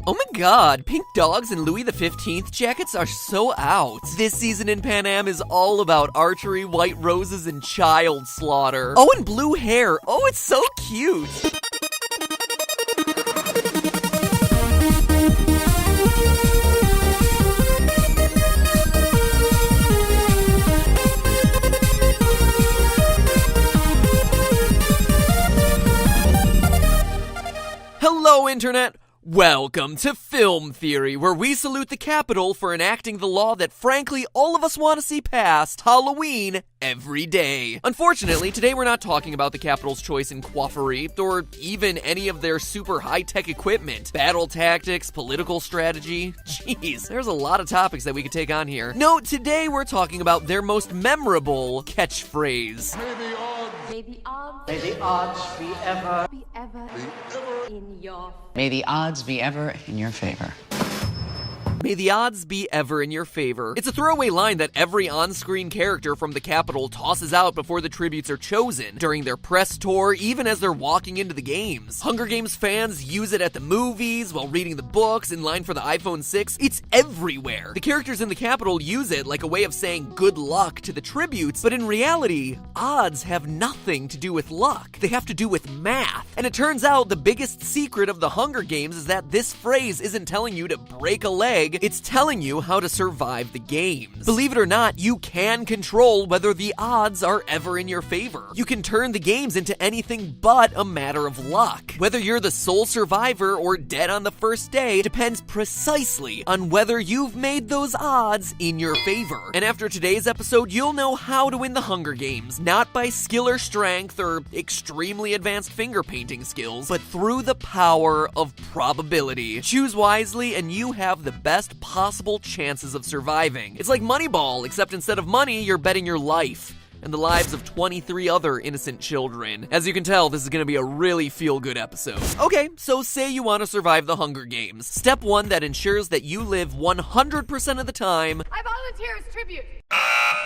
Oh my god, pink dogs and Louis XV jackets are so out. This season in Pan Am is all about archery, white roses, and child slaughter. Oh, and blue hair. Oh, it's so cute. Hello, Internet! Welcome to Film Theory, where we salute the Capitol for enacting the law that frankly all of us want to see passed, Halloween, every day. Unfortunately, today we're not talking about the Capitol's choice in coiffury, or even any of their super high-tech equipment, battle tactics, political strategy. Jeez, there's a lot of topics that we could take on here. No, today we're talking about their most memorable catchphrase. May the odds May the odds be ever in your May the odds be ever in your favor. May the odds be ever in your favor. It's a throwaway line that every on-screen character from the Capitol tosses out before the tributes are chosen, during their press tour, even as they're walking into the games. Hunger Games fans use it at the movies, while reading the books, in line for the iPhone 6. It's everywhere. The characters in the Capitol use it like a way of saying good luck to the tributes, but in reality, odds have nothing to do with luck. They have to do with math. And it turns out the biggest secret of the Hunger Games is that this phrase isn't telling you to break a leg, it's telling you how to survive the games. Believe it or not, you can control whether the odds are ever in your favor. You can turn the games into anything but a matter of luck. Whether you're the sole survivor or dead on the first day depends precisely on whether you've made those odds in your favor. And after today's episode, you'll know how to win the Hunger Games, not by skill or strength or extremely advanced finger painting skills, but through the power of probability. Choose wisely and you have the best possible chances of surviving. It's like Moneyball, except instead of money, you're betting your life and the lives of 23 other innocent children. As you can tell, this is gonna be a really feel-good episode. Okay, so say you want to survive the Hunger Games. Step 1 that ensures that you live 100% of the time. I volunteer as tribute.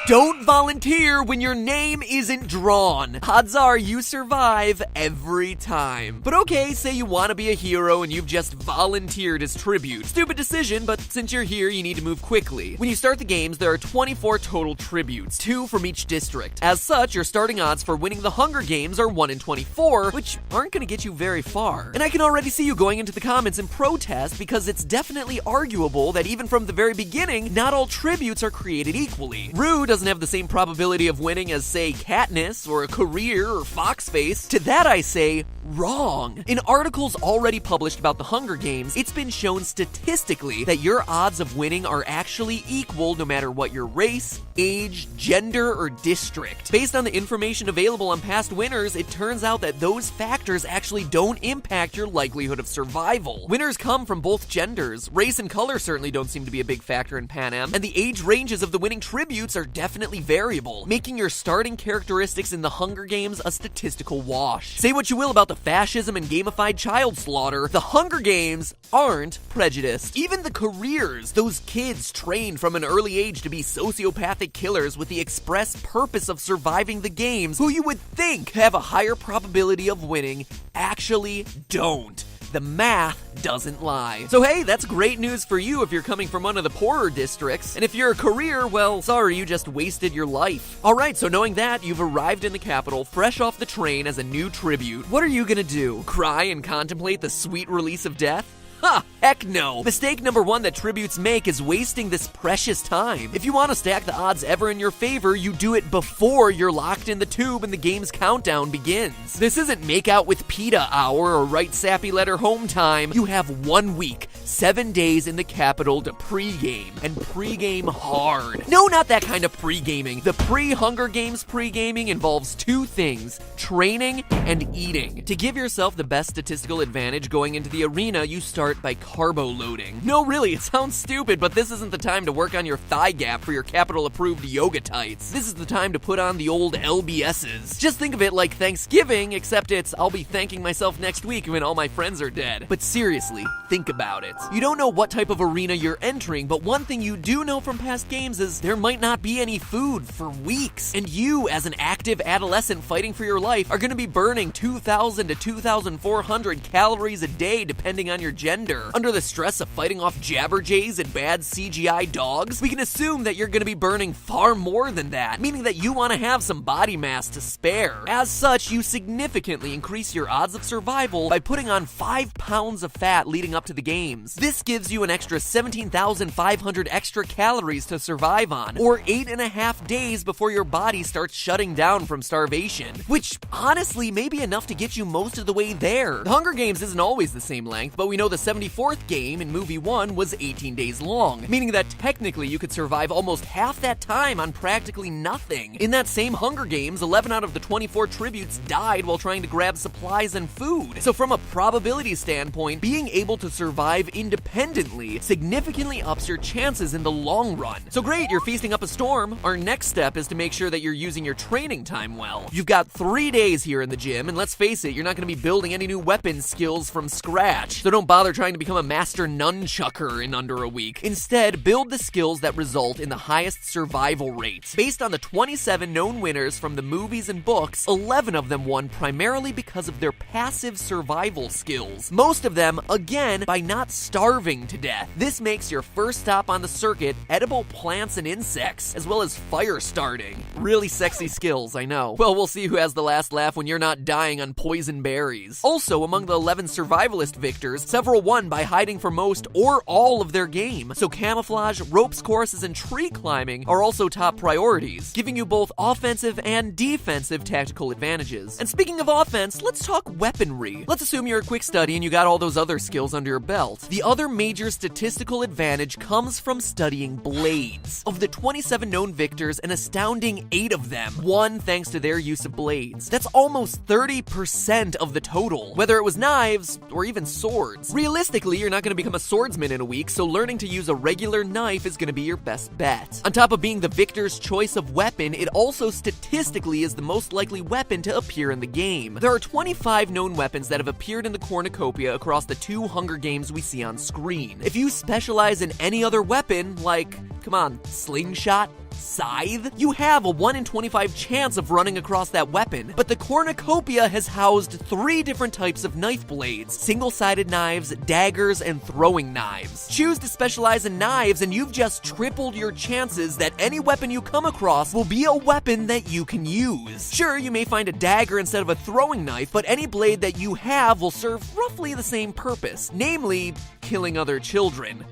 Don't volunteer when your name isn't drawn. Odds are you survive every time. But okay, say you want to be a hero and you've just volunteered as tribute. Stupid decision, but since you're here, you need to move quickly. When you start the games, there are 24 total tributes, 2 from each district. As such, your starting odds for winning the Hunger Games are 1 in 24, which aren't going to get you very far. And I can already see you going into the comments in protest because it's definitely arguable that even from the very beginning, not all tributes are created equally. Rue doesn't have the same probability of winning as, say, Katniss or a career or Foxface. To that I say, wrong. In articles already published about the Hunger Games, it's been shown statistically that your odds of winning are actually equal no matter what your race, age, gender, or district. Based on the information available on past winners, it turns out that those factors actually don't impact your likelihood of survival. Winners come from both genders. Race and color certainly don't seem to be a big factor in Pan Am, and the age ranges of the winning tributes are definitely variable, making your starting characteristics in the Hunger Games a statistical wash. Say what you will about the fascism and gamified child slaughter, the Hunger Games aren't prejudiced. Even the careers, those kids trained from an early age to be sociopathic killers with the express purpose of surviving the games, who you would think have a higher probability of winning, actually don't. The math doesn't lie. So hey, that's great news for you if you're coming from one of the poorer districts. And if you're a career, well, sorry, you just wasted your life. Alright, so knowing that, you've arrived in the Capitol fresh off the train as a new tribute. What are you gonna do? Cry and contemplate the sweet release of death? Ha! Heck no! Mistake number 1 that tributes make is wasting this precious time. If you want to stack the odds ever in your favor, you do it before you're locked in the tube and the game's countdown begins. This isn't make out with PETA hour or write sappy letter home time. You have 1 week, 7 days in the Capitol to pre-game, and pre-game hard. No, not that kind of pre-gaming. The pre-Hunger Games pre-gaming involves 2 things, training and eating. To give yourself the best statistical advantage going into the arena, you start by carbo loading. No, really, it sounds stupid, but this isn't the time to work on your thigh gap for your Capitol-approved yoga tights. This is the time to put on the old LBSs. Just think of it like Thanksgiving, except it's I'll be thanking myself next week when all my friends are dead. But seriously, think about it. You don't know what type of arena you're entering, but one thing you do know from past games is there might not be any food for weeks. And you, as an active adolescent fighting for your life, are going to be burning 2,000 to 2,400 calories a day depending on your gender. Under the stress of fighting off jabberjays and bad CGI dogs, we can assume that you're going to be burning far more than that, meaning that you want to have some body mass to spare. As such, you significantly increase your odds of survival by putting on 5 pounds of fat leading up to the games. This gives you an extra 17,500 extra calories to survive on, or 8.5 days before your body starts shutting down from starvation, which honestly may be enough to get you most of the way there. The Hunger Games isn't always the same length, but we know the 74th game in movie 1 was 18 days long, meaning that technically you could survive almost half that time on practically nothing. In that same Hunger Games, 11 out of the 24 tributes died while trying to grab supplies and food. So from a probability standpoint, being able to survive independently significantly ups your chances in the long run. So great, you're feasting up a storm. Our next step is to make sure that you're using your training time well. You've got 3 days here in the gym, and let's face it, you're not going to be building any new weapon skills from scratch. So don't bother trying to become a master nunchucker in under a week. Instead, build the skills that result in the highest survival rates. Based on the 27 known winners from the movies and books, 11 of them won primarily because of their passive survival skills. Most of them, again, by not starving to death. This makes your first stop on the circuit edible plants and insects, as well as fire starting. Really sexy skills, I know. Well, we'll see who has the last laugh when you're not dying on poison berries. Also, among the 11 survivalist victors, several won by hiding for most or all of their game. So camouflage, ropes courses, and tree climbing are also top priorities, giving you both offensive and defensive tactical advantages. And speaking of offense, let's talk weaponry. Let's assume you're a quick study and you got all those other skills under your belt. The other major statistical advantage comes from studying blades. Of the 27 known victors, an astounding 8 of them won thanks to their use of blades. That's almost 30% of the total, whether it was knives or even swords. Realistically, you're not going to become a swordsman in a week, so learning to use a regular knife is going to be your best bet. On top of being the victor's choice of weapon, it also statistically is the most likely weapon to appear in the game. There are 25 known weapons that have appeared in the cornucopia across the 2 Hunger Games we see on screen. If you specialize in any other weapon, like, come on, slingshot, scythe, you have a 1 in 25 chance of running across that weapon. But the cornucopia has housed 3 different types of knife blades: single-sided knives, daggers, and throwing knives. Choose to specialize in knives and you've just tripled your chances that any weapon you come across will be a weapon that you can use. Sure, you may find a dagger instead of a throwing knife, but any blade that you have will serve roughly the same purpose, namely, killing other children.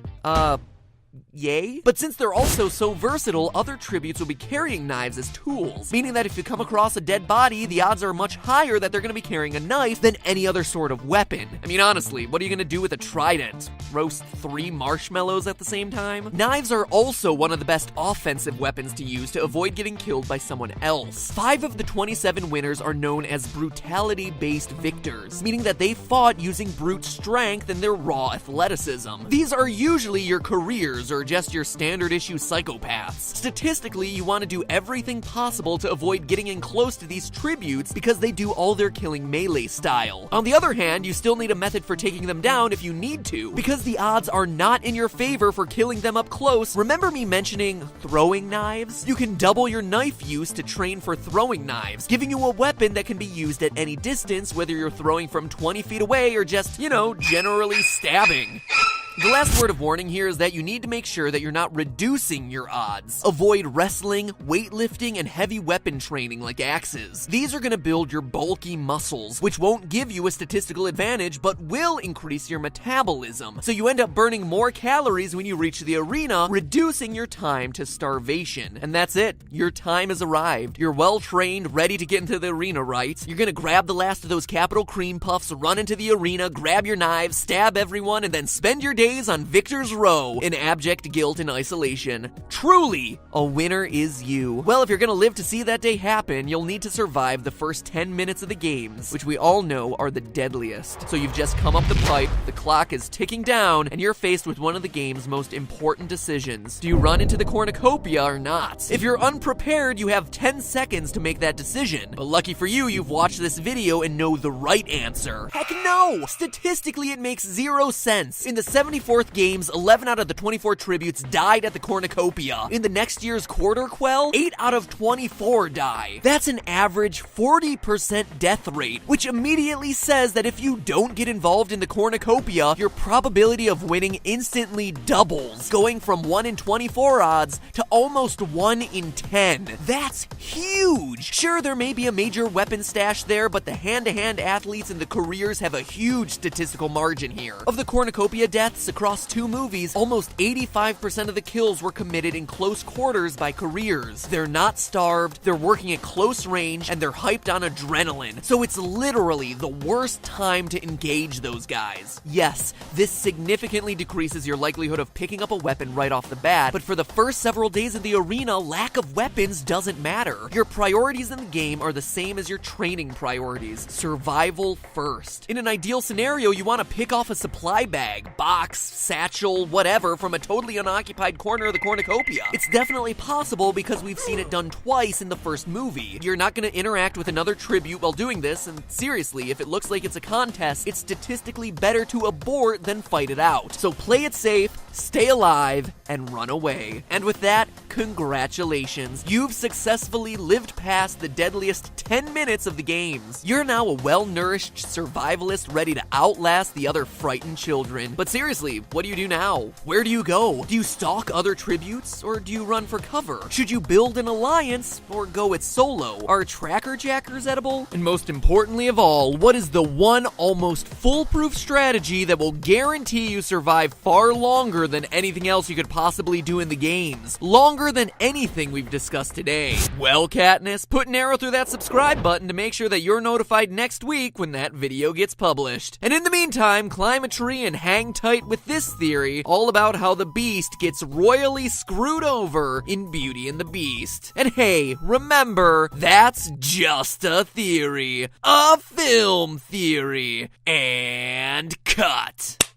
Yay? But since they're also so versatile, other tributes will be carrying knives as tools, meaning that if you come across a dead body, the odds are much higher that they're going to be carrying a knife than any other sort of weapon. I mean, honestly, what are you going to do with a trident? Roast 3 marshmallows at the same time? Knives are also one of the best offensive weapons to use to avoid getting killed by someone else. 5 of the 27 winners are known as brutality-based victors, meaning that they fought using brute strength and their raw athleticism. These are usually your careers or just your standard issue psychopaths. Statistically, you want to do everything possible to avoid getting in close to these tributes because they do all their killing melee style. On the other hand, you still need a method for taking them down if you need to. Because the odds are not in your favor for killing them up close, remember me mentioning throwing knives? You can double your knife use to train for throwing knives, giving you a weapon that can be used at any distance, whether you're throwing from 20 feet away or just, generally stabbing. The last word of warning here is that you need to make sure that you're not reducing your odds. Avoid wrestling, weightlifting, and heavy weapon training like axes. These are going to build your bulky muscles, which won't give you a statistical advantage, but will increase your metabolism. So you end up burning more calories when you reach the arena, reducing your time to starvation. And that's it. Your time has arrived. You're well trained, ready to get into the arena, right? You're going to grab the last of those Capital Cream Puffs, run into the arena, grab your knives, stab everyone, and then spend your day on Victor's Row in abject guilt and isolation. Truly, a winner is you. Well, if you're gonna live to see that day happen, you'll need to survive the first 10 minutes of the games, which we all know are the deadliest. So you've just come up the pipe, the clock is ticking down, and you're faced with one of the game's most important decisions. Do you run into the cornucopia or not? If you're unprepared, you have 10 seconds to make that decision. But lucky for you, you've watched this video and know the right answer. Heck no! Statistically, it makes 0 sense. In the 70 24th games, 11 out of the 24 tributes died at the cornucopia. In the next year's quarter quell, 8 out of 24 die. That's an average 40% death rate, which immediately says that if you don't get involved in the cornucopia, your probability of winning instantly doubles, going from 1 in 24 odds to almost 1 in 10. That's huge! Sure, there may be a major weapon stash there, but the hand-to-hand athletes and the careers have a huge statistical margin here. Of the cornucopia deaths across 2 movies, almost 85% of the kills were committed in close quarters by careers. They're not starved, they're working at close range, and they're hyped on adrenaline, so it's literally the worst time to engage those guys. Yes, this significantly decreases your likelihood of picking up a weapon right off the bat, but for the first several days of the arena, lack of weapons doesn't matter. Your priorities in the game are the same as your training priorities. Survival first. In an ideal scenario, you want to pick off a supply bag, box, satchel, whatever, from a totally unoccupied corner of the cornucopia. It's definitely possible because we've seen it done twice in the first movie. You're not going to interact with another tribute while doing this, and seriously, if it looks like it's a contest, it's statistically better to abort than fight it out. So play it safe, stay alive, and run away. And with that, congratulations. You've successfully lived past the deadliest 10 minutes of the games. You're now a well-nourished survivalist ready to outlast the other frightened children. But seriously, what do you do now? Where do you go? Do you stalk other tributes, or do you run for cover? Should you build an alliance, or go it solo? Are tracker jackers edible? And most importantly of all, what is the one almost foolproof strategy that will guarantee you survive far longer than anything else you could possibly do in the games? Longer than anything we've discussed today. Well, Katniss, put an arrow through that subscribe button to make sure that you're notified next week when that video gets published. And in the meantime, climb a tree and hang tight with this theory, all about how the Beast gets royally screwed over in Beauty and the Beast. And hey, remember, that's just a theory. A film theory. And cut.